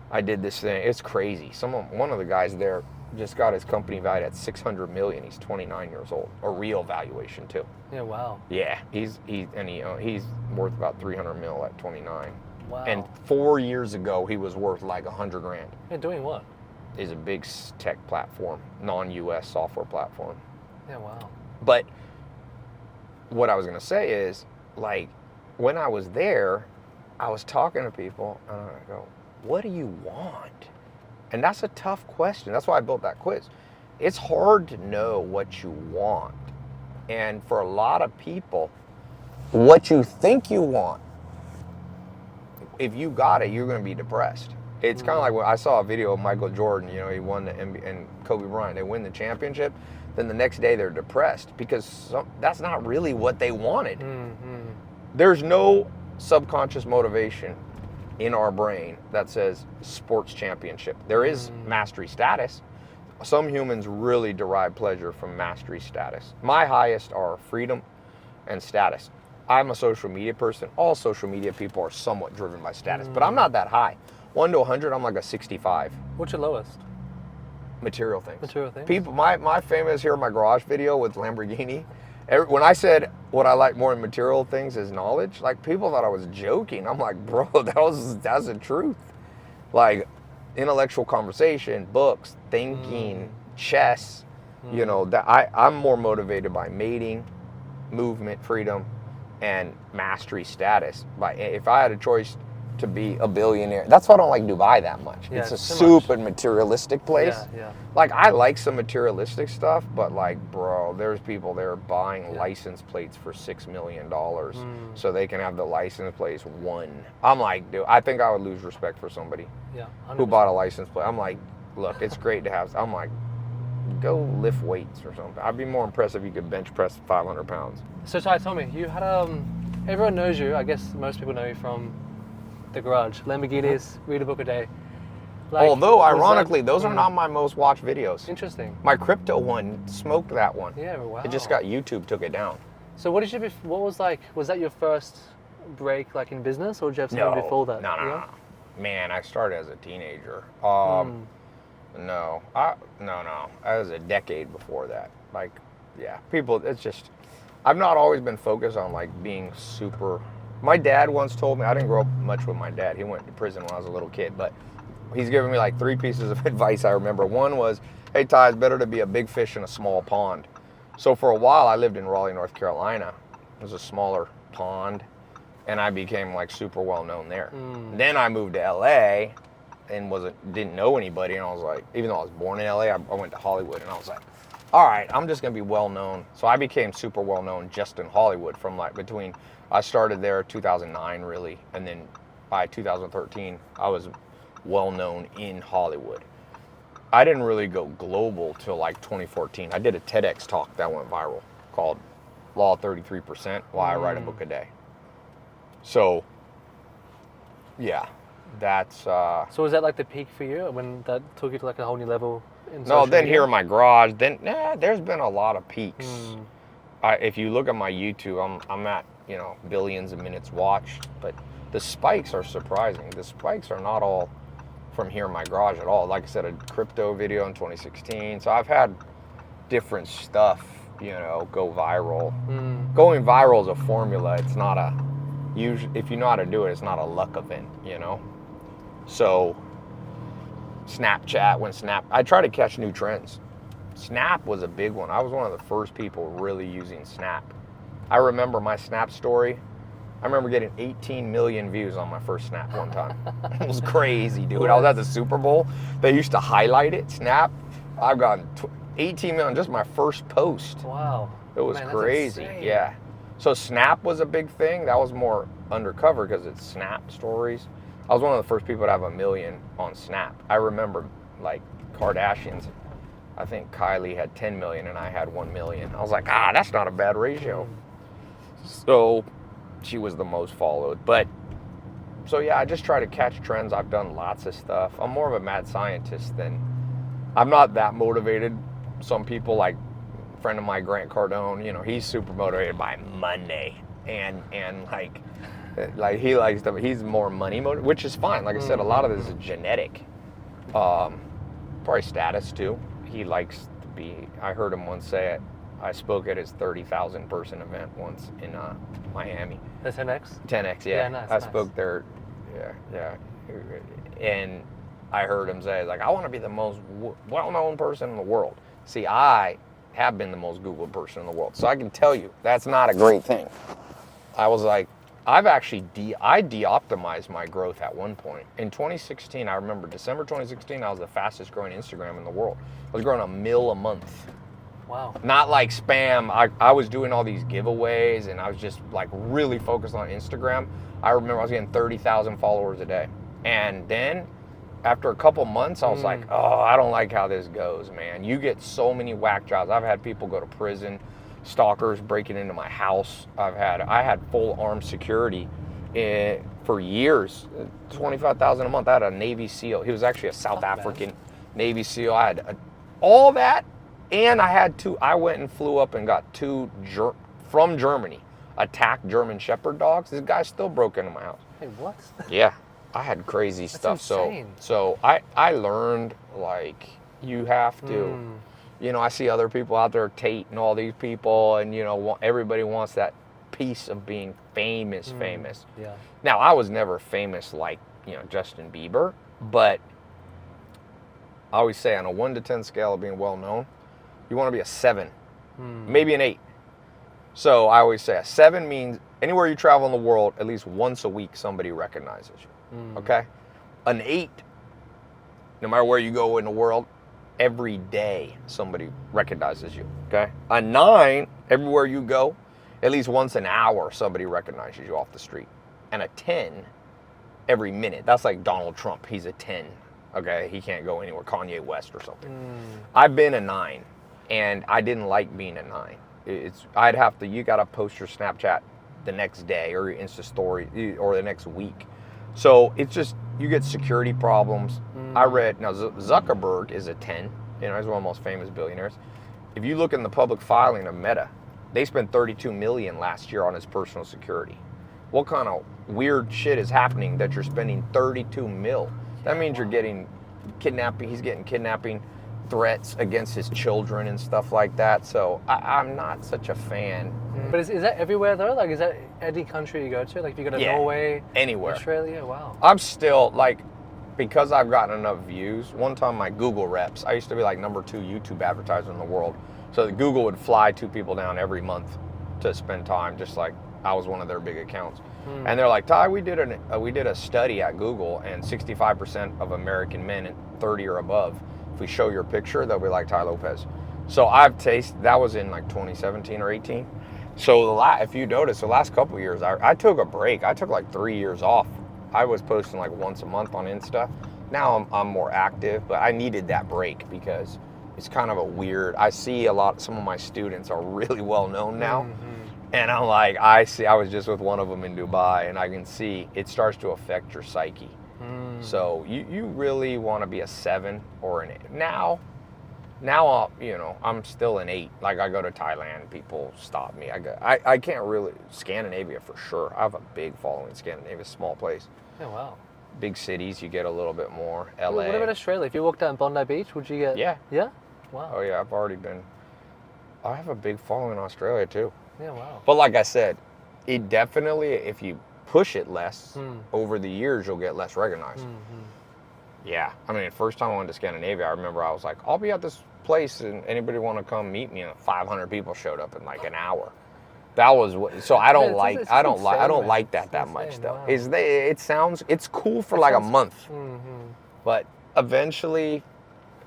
I did this thing. It's crazy. One of the guys there just got his company valued at 600 million. He's 29 years old. A real valuation too. Yeah, wow. Yeah, he's worth about 300 mil at 29. Wow. And 4 years ago, he was worth like 100 grand. Yeah, doing what? Is a big tech platform, non-US software platform. Yeah, wow. But what I was going to say is, like, when I was there, I was talking to people, and I go, what do you want? And that's a tough question. That's why I built that quiz. It's hard to know what you want. And for a lot of people, what you think you want, if you got it, you're going to be depressed. It's kind of like when I saw a video of Michael Jordan, he won the NBA, and Kobe Bryant, they win the championship. Then the next day they're depressed because that's not really what they wanted. There's no subconscious motivation in our brain that says sports championship. There is mastery status. Some humans really derive pleasure from mastery status. My highest are freedom and status. I'm a social media person. All social media people are somewhat driven by status, but I'm not that high. 1 to 100, I'm like a 65. What's your lowest? Material things. Material things? People, my famous Here in My Garage video with Lamborghini, when I said what I like more in material things is knowledge, like people thought I was joking. I'm like, bro, that's the truth. Like intellectual conversation, books, thinking, chess, I'm more motivated by mating, movement, freedom, and mastery status. If I had a choice to be a billionaire, that's why I don't like Dubai that much. Yeah, it's a super materialistic place. Yeah. Like I like some materialistic stuff, but like, bro, there's people there buying license plates for $6 million so they can have the license plates won. I'm like, dude, I think I would lose respect for somebody who bought a license plate. I'm like, look, it's great to have. I'm like, go lift weights or something. I'd be more impressed if you could bench press 500 pounds. So Tai, tell me, you had everyone knows you. I guess most people know you from the garage, Lamborghinis, read a book a day. Like, although, ironically, those are not my most watched videos. Interesting. My crypto one smoked that one. Yeah, wow. It just got YouTube took it down. So what was that your first break like in business, or did you have something before that? No. Man, I started as a teenager. No. I was a decade before that. Like, yeah, people, it's just, I've not always been focused on like being super. My dad once told me, I didn't grow up much with my dad. He went to prison when I was a little kid, but he's given me like 3 pieces of advice I remember. One was, hey Tai, it's better to be a big fish in a small pond. So for a while I lived in Raleigh, North Carolina. It was a smaller pond, and I became like super well known there. Then I moved to LA and didn't know anybody, and I was like, even though I was born in LA, I went to Hollywood, and I was like, all right, I'm just gonna be well known. So I became super well known just in Hollywood from like I started there 2009 really, and then by 2013 I was well known in Hollywood. I didn't really go global till like 2014. I did a TEDx talk that went viral called Law of 33%, Why I Write a Book a Day. So yeah, that's So was that like the peak for you when that took you to like a whole new level in no, social then media? Here in My Garage, there's been a lot of peaks. If you look at my YouTube, I'm at billions of minutes watched, but the spikes are surprising. The spikes are not all from Here in My Garage at all. Like I said, a crypto video in 2016. So I've had different stuff, go viral. Going viral is a formula. It's not if you know how to do it, it's not a luck event, So Snapchat, I try to catch new trends. Snap was a big one. I was one of the first people really using Snap. I remember my Snap story I remember getting 18 million views on my first snap one time. It was crazy, dude. I was at the Super Bowl. They used to highlight it, snap. I've gotten 18 million just my first post. Wow. It was Man, that's crazy. insane. Yeah. So Snap was a big thing. That was more undercover because it's Snap stories. I was one of the first people to have 1 million on Snap. I remember like Kardashians. I think Kylie had 10 million and I had 1 million. I was like, that's not a bad ratio. So she was the most followed. But so yeah, I just try to catch trends. I've done lots of stuff. I'm more of a mad scientist than, I'm not that motivated. Some people, like a friend of mine, Grant Cardone, you know, he's super motivated by money. And like he likes to, he's more money motivated, which is fine. Like I said, a lot of this is genetic. Probably status too. He likes to be, I heard him once say it. I spoke at his 30,000 person event once in Miami. The 10X? 10X, yeah. Nice, I spoke there, yeah. And I heard him say, like, I want to be the most well-known person in the world. See, I have been the most Googled person in the world. So I can tell you, that's not a great thing. I was like, I've actually, I de-optimized my growth at one point. In 2016, I remember December 2016, I was the fastest growing Instagram in the world. I was growing 1 mil a month. Wow. Not like spam. I was doing all these giveaways and I was just like really focused on Instagram. I remember I was getting 30,000 followers a day. And then after a couple months, I was like, I don't like how this goes, man. You get so many whack jobs. I've had people go to prison, stalkers breaking into my house. I had full armed security for years, 25,000 a month. I had a Navy SEAL. He was actually a South African Navy SEAL. I had all that. And I went and flew up and got 2 from Germany, attacked German Shepherd dogs. This guy still broke into my house. Hey, what? Yeah, I had crazy stuff. Insane. So I learned, like, you have to, you know, I see other people out there, Tate and all these people, and, you know, everybody wants that piece of being famous. Yeah. Now, I was never famous like, you know, Justin Bieber, but I always say on a 1 to 10 scale of being well known, you want to be a 7, maybe an 8. So I always say a 7 means anywhere you travel in the world, at least once a week, somebody recognizes you. Okay? An 8, no matter where you go in the world, every day somebody recognizes you. Okay? A 9, everywhere you go, at least once an hour, somebody recognizes you off the street. And a 10, every minute. That's like Donald Trump. He's a 10. Okay? He can't go anywhere. Kanye West or something. I've been a 9. And I didn't like being a 9. You got to post your Snapchat the next day or your Insta story or the next week. So it's just, you get security problems. I read, now Zuckerberg is a 10. You know, he's one of the most famous billionaires. If you look in the public filing of Meta, they spent $32 million last year on his personal security. What kind of weird shit is happening that you're spending $32 million? That means you're getting kidnapping. He's getting kidnapping threats against his children and stuff like that. So I'm not such a fan. But is that everywhere though? Like, is that any country you go to? Like, if you go to Norway, anywhere, Australia, wow. I'm still like, because I've gotten enough views. One time my Google reps, I used to be like #2 YouTube advertiser in the world. So Google would fly 2 people down every month to spend time, just like I was one of their big accounts. And they're like, Tai, we did a study at Google, and 65% of American men at 30 or above, if we show your picture, they'll be like Tai Lopez. So that was in like 2017 or 18. So if you notice, the last couple of years, I took a break. I took like 3 years off. I was posting like once a month on Insta. Now I'm more active, but I needed that break because it's kind of a weird, I see some of my students are really well known now. And I'm like, I was just with one of them in Dubai, and I can see it starts to affect your psyche. So you really want to be a 7 or an 8. Now, I'm still an 8. Like, I go to Thailand, people stop me. I can't really, Scandinavia for sure. I have a big following in Scandinavia, small place. Oh, wow. Big cities, you get a little bit more. LA. What about Australia? If you walked down Bondi Beach, would you get... Yeah. Yeah? Wow. Oh, yeah, I have a big following in Australia, too. Yeah, wow. But like I said, it definitely, if you push it less, over the years, you'll get less recognized. Yeah. I mean, the first time I went to Scandinavia, I remember I was like, I'll be at this place and anybody want to come meet me? And 500 people showed up in like an hour. That was what. So I don't like. it's I don't insane, like. I don't man. like that It's much insane, though. wow. It sounds. It's cool for like a month, but eventually,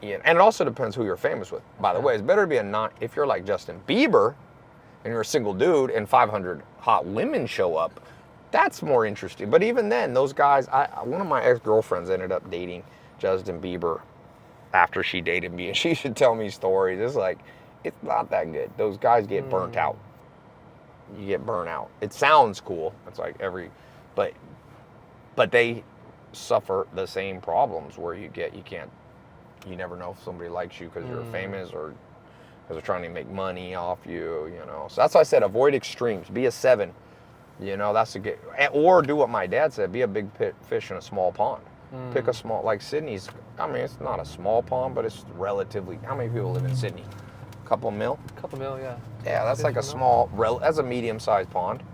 and it also depends who you're famous with. By the way, it's better to be if you're like Justin Bieber, and you're a single dude, and 500 hot women show up. That's more interesting. But even then, those guys. One of my ex-girlfriends ended up dating Justin Bieber after she dated me, and she should tell me stories. It's like, it's not that good. Those guys get burnt out. You get burnt out. It sounds cool. It's like but they suffer the same problems where you never know if somebody likes you because you're famous or because they're trying to make money off you, So that's why I said avoid extremes. Be a 7. That's a good, or do what my dad said, be a big fish in a small pond. Pick a small, like Sydney's, it's not a small pond, but it's relatively, how many people live in Sydney? Couple mil? Couple mil, yeah. Yeah, that's like a small, that's a medium-sized pond.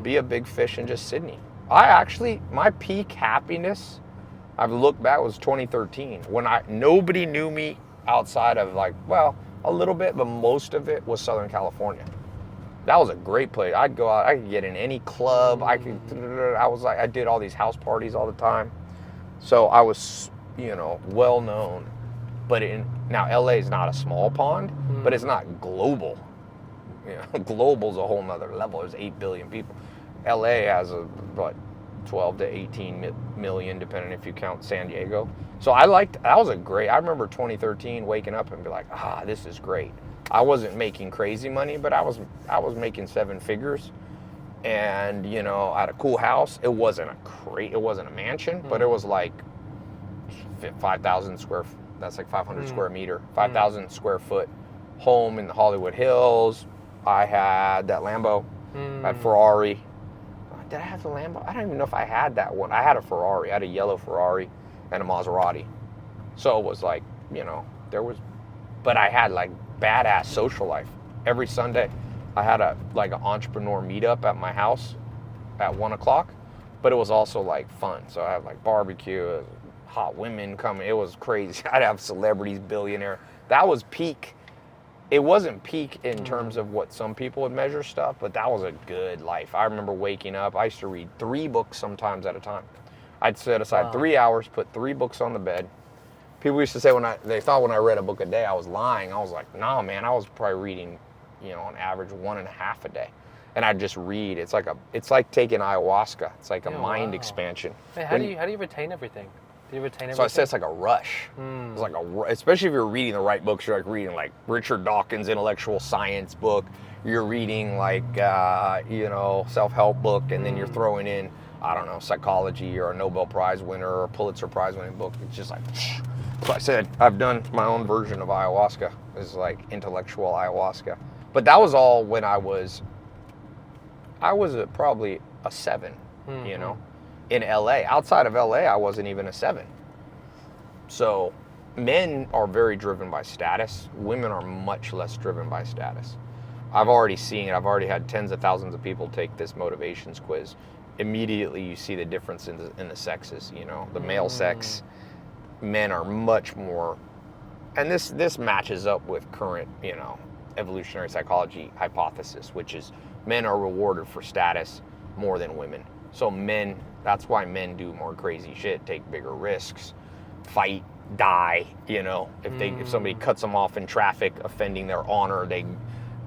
Be a big fish in just Sydney. My peak happiness, I've looked back, was 2013 when nobody knew me outside of a little bit, but most of it was Southern California. That was a great place. I'd go out, I could get in any club, I did all these house parties all the time. So I was, well known. But now LA is not a small pond, but it's not global. Global's a whole nother level. There's 8 billion people. LA has 12 to 18 million, depending if you count San Diego. So I remember 2013 waking up and be like, this is great. I wasn't making crazy money, but I was making 7 figures. And, at a cool house. It wasn't a mansion, but it was like 5,000 square. That's like 500 square meter, 5,000 square foot home in the Hollywood Hills. I had that Lambo, I had Ferrari. Did I have the Lambo? I don't even know if I had that one. I had a Ferrari. I had a yellow Ferrari and a Maserati. So it was like, but I had like badass social life. Every Sunday, I had an entrepreneur meetup at my house at 1:00, but it was also like fun. So I had like barbecue, hot women coming. It was crazy. I'd have celebrities, billionaire. That was peak. It wasn't peak in terms of what some people would measure stuff, but that was a good life. I remember waking up. I used to read 3 books sometimes at a time. I'd set aside 3 hours, put 3 books on the bed. People used to say they thought when I read a book a day, I was lying. I was like, no, man, I was probably reading, on average 1.5 a day. And I'd just read. It's like taking ayahuasca. It's like a mind expansion. Hey, how do you retain everything? Do you retain everything? So I said it's like a rush. It's like especially if you're reading the right books. You're like reading like Richard Dawkins' intellectual science book. You're reading like self-help book, and then you're throwing in psychology or a Nobel Prize winner or a Pulitzer Prize winning book. It's just like. So I said I've done my own version of ayahuasca. It's like intellectual ayahuasca. But that was all when I was probably a 7. In LA. Outside of LA, I wasn't even a 7. So men are very driven by status. Women are much less driven by status. I've already seen it. I've already had tens of thousands of people take this motivations quiz. Immediately you see the difference in the sexes. The male sex, men are much more, and this matches up with current, evolutionary psychology hypothesis, which is men are rewarded for status more than women. So that's why men do more crazy shit, take bigger risks, fight, die, if somebody cuts them off in traffic, offending their honor, they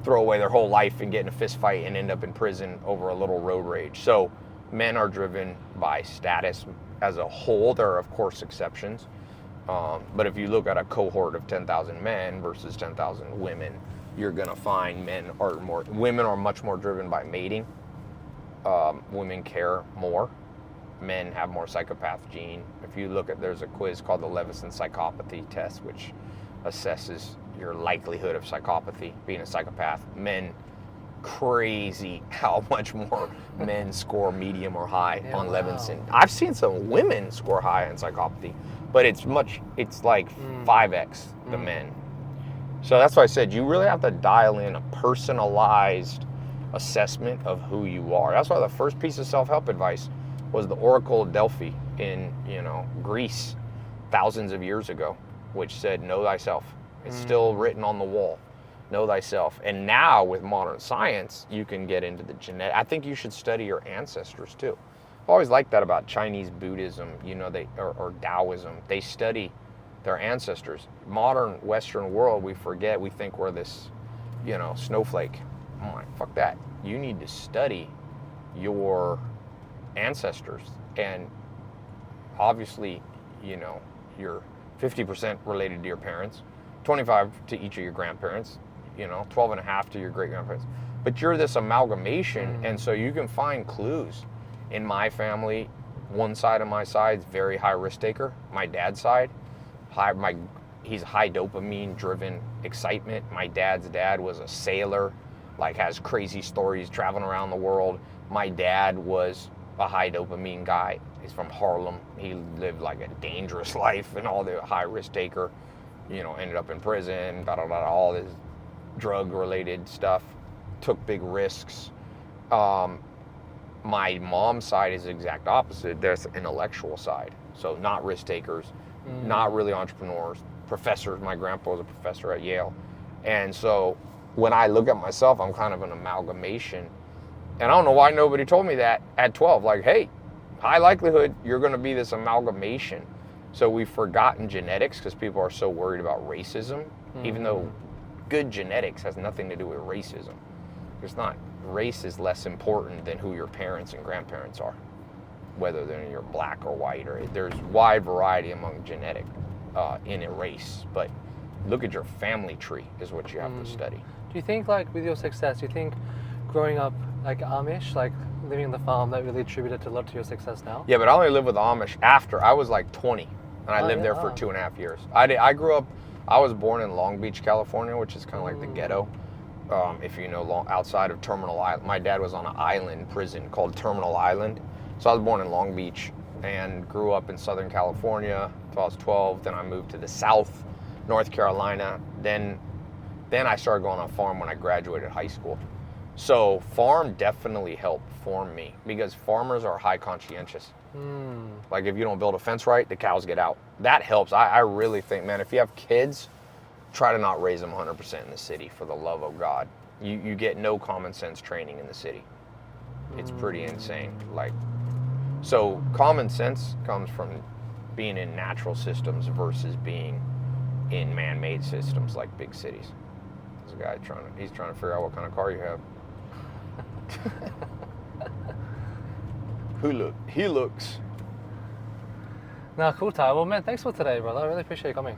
throw away their whole life and get in a fist fight and end up in prison over a little road rage. So men are driven by status as a whole. There are, of course, exceptions. But if you look at a cohort of 10,000 men versus 10,000 women, you're going to find women are much more driven by mating. Women care more. Men have more psychopath gene. If you look there's a quiz called the Levison psychopathy test, which assesses your likelihood of psychopathy, being a psychopath. Men, crazy how much more men score medium or high on Levison. I've seen some women score high on psychopathy, but it's like 5x the men. So that's why I said you really have to dial in a personalized assessment of who you are. That's why the first piece of self-help advice was the Oracle of Delphi in Greece thousands of years ago, which said know thyself. It's still written on the wall. Know thyself. And now with modern science, you can get into the genetic. I think you should study your ancestors too. I've always liked that about Chinese Buddhism, you know, or Taoism. They study their ancestors. Modern Western world, we forget. We think we're this, you know, snowflake. I'm like, fuck that. You need to study your ancestors. And obviously, you know, you're 50% related to your parents, 25 to each of your grandparents, you know, 12 and a half to your great grandparents. But you're this amalgamation, and so you can find clues. In my family, one side of my side is very high risk taker. My dad's side, he's high dopamine driven excitement. My dad's dad was a sailor, like has crazy stories traveling around the world. My dad was a high dopamine guy. He's from Harlem. He lived like a dangerous life and all the high risk taker, you know, ended up in prison, all this drug related stuff, took big risks. My mom's side is the exact opposite. There's the intellectual side. So not risk takers, not really entrepreneurs, professors. My grandpa was a professor at Yale. And so when I look at myself, I'm kind of an amalgamation. And I don't know why nobody told me that at 12. Like, hey, high likelihood you're going to be this amalgamation. So we've forgotten genetics because people are so worried about racism, even though good genetics has nothing to do with racism. It's not. Race is less important than who your parents and grandparents are, whether you're black or white, or there's wide variety among genetic in a race. But look at your family tree is what you have to study. Do you think, like, with your success, do you think growing up like Amish, like living on the farm, that really attributed a lot to your success now? Yeah, but I only lived with Amish after I was like 20, and I lived there for 2.5 years. I grew up. I was born in Long Beach, California, which is kind of like the ghetto. If you know, outside of Terminal Island. My dad was on an island prison called Terminal Island. So I was born in Long Beach and grew up in Southern California until I was 12. Then I moved to the South, North Carolina. Then I started going on a farm when I graduated high school. So farm definitely helped form me because farmers are high conscientious. Like if you don't build a fence right, the cows get out. That helps. I really think, man, if you have kids, try to not raise them 100% in the city, for the love of God. You get no common sense training in the city. It's pretty insane. Like, so common sense comes from being in natural systems versus being in man-made systems like big cities. There's a guy he's trying to figure out what kind of car you have. He looks. No, cool, Tai. Well, man, thanks for today, brother. I really appreciate you coming.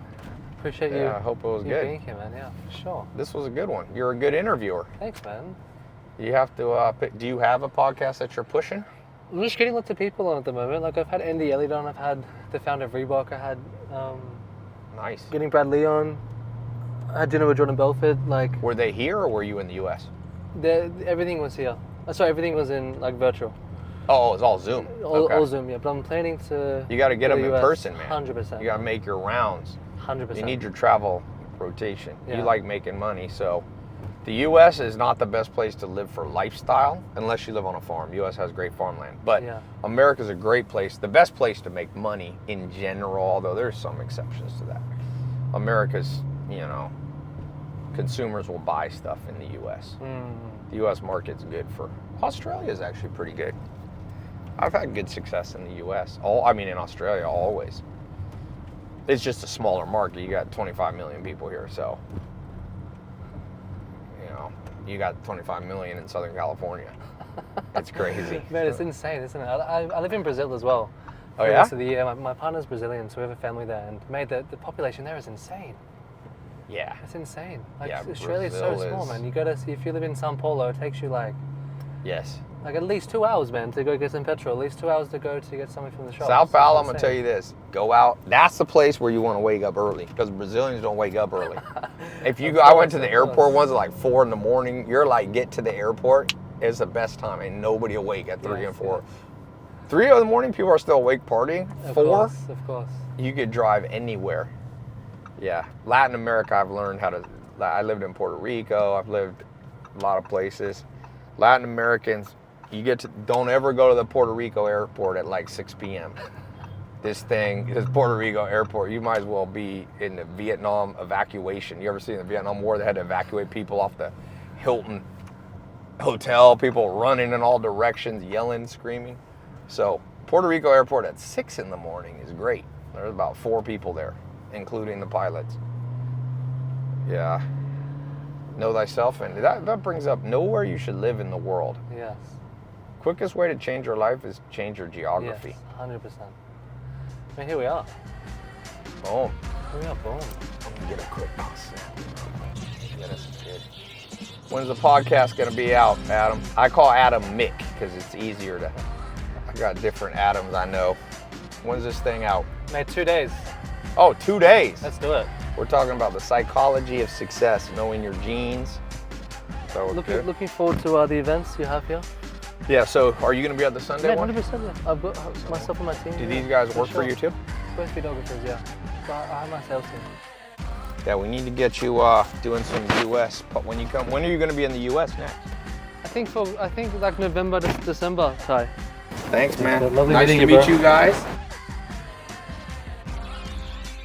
Appreciate you. Yeah, I hope it was good. Being here, man. Yeah, for sure. This was a good one. You're a good interviewer. Thanks, man. You have to do you have a podcast that you're pushing? I'm just getting lots of people on at the moment. Like I've had Andy Elliott on. I've had the founder of Reebok. I had Nice. Getting Brad Lee on. I had dinner with Jordan Belfort. Like, were they here or were you in the U.S.? Everything was here. Sorry, everything was in like virtual. Oh, it's all Zoom. All Zoom, yeah. But I'm planning to. You got to get them in person, man. 100%. You got to make your rounds. 100%. You need your travel rotation. Yeah. You like making money, so the U.S. is not the best place to live for lifestyle unless you live on a farm. U.S. has great farmland, but America's a great place, the best place to make money in general, although there's some exceptions to that. America's, you know, consumers will buy stuff in the U.S. The U.S. market's good for. Australia's actually pretty good. I've had good success in the U.S. In Australia, always. It's just a smaller market. You got 25 million people here, so you know, you got 25 million in Southern California. It's crazy. Man, it's insane, isn't it? I live in Brazil as well. Oh yeah? For the year. My partner's Brazilian, so we have a family there, and mate, the population there is insane. Yeah. It's insane. Like Yeah, Australia's Brazil so small, is- man. You gotta see, if you live in Sao Paulo, it takes you like Yes. at least 2 hours, man, to go get some petrol. At least 2 hours to go to get something from the shop. Sao It's Paulo, I'm gonna insane. tell you this: go out. That's the place where you want to wake up early, because Brazilians don't wake up early. If you go, I went to the airport once at like 4 in the morning. You're like, get to the airport. It's the best time, and nobody awake at 3 and 4. 3 in the morning, people are still awake partying. 4, Of course. you could drive anywhere. Yeah, Latin America, I've learned how to. I lived in Puerto Rico. I've lived a lot of places. Latin Americans, don't ever go to the Puerto Rico airport at like 6 p.m. this Puerto Rico airport, you might as well be in the Vietnam evacuation. You ever seen the Vietnam War? They had to evacuate people off the Hilton hotel, people running in all directions, yelling, screaming. So Puerto Rico airport at 6 in the morning is great. There's about 4 people there, including the pilots. Yeah. Know thyself, and that brings up know where you should live in the world. Yes. Quickest way to change your life is change your geography. Yes, 100%. I mean, here we are. Boom. Here we are, boom. Get a quick pass. Get us a kid. When's the podcast gonna be out, Adam? I call Adam Mick because it's easier to. I got different Adams I know. When's this thing out? Mate, 2 days. Oh, 2 days. Let's do it. We're talking about the psychology of success, knowing your genes. So Looking forward to the events you have here. Yeah, so are you going to be at the Sunday Yeah, one? 100%. Yeah. I've got myself and my team. Do these guys work for you too? Both videographers, yeah. So I have my sales team. Yeah, we need to get you doing some US. But when you come, when are you going to be in the US next? I think like November to December, Tai. Thanks, man. Lovely nice meeting to you, meet bro. you guys.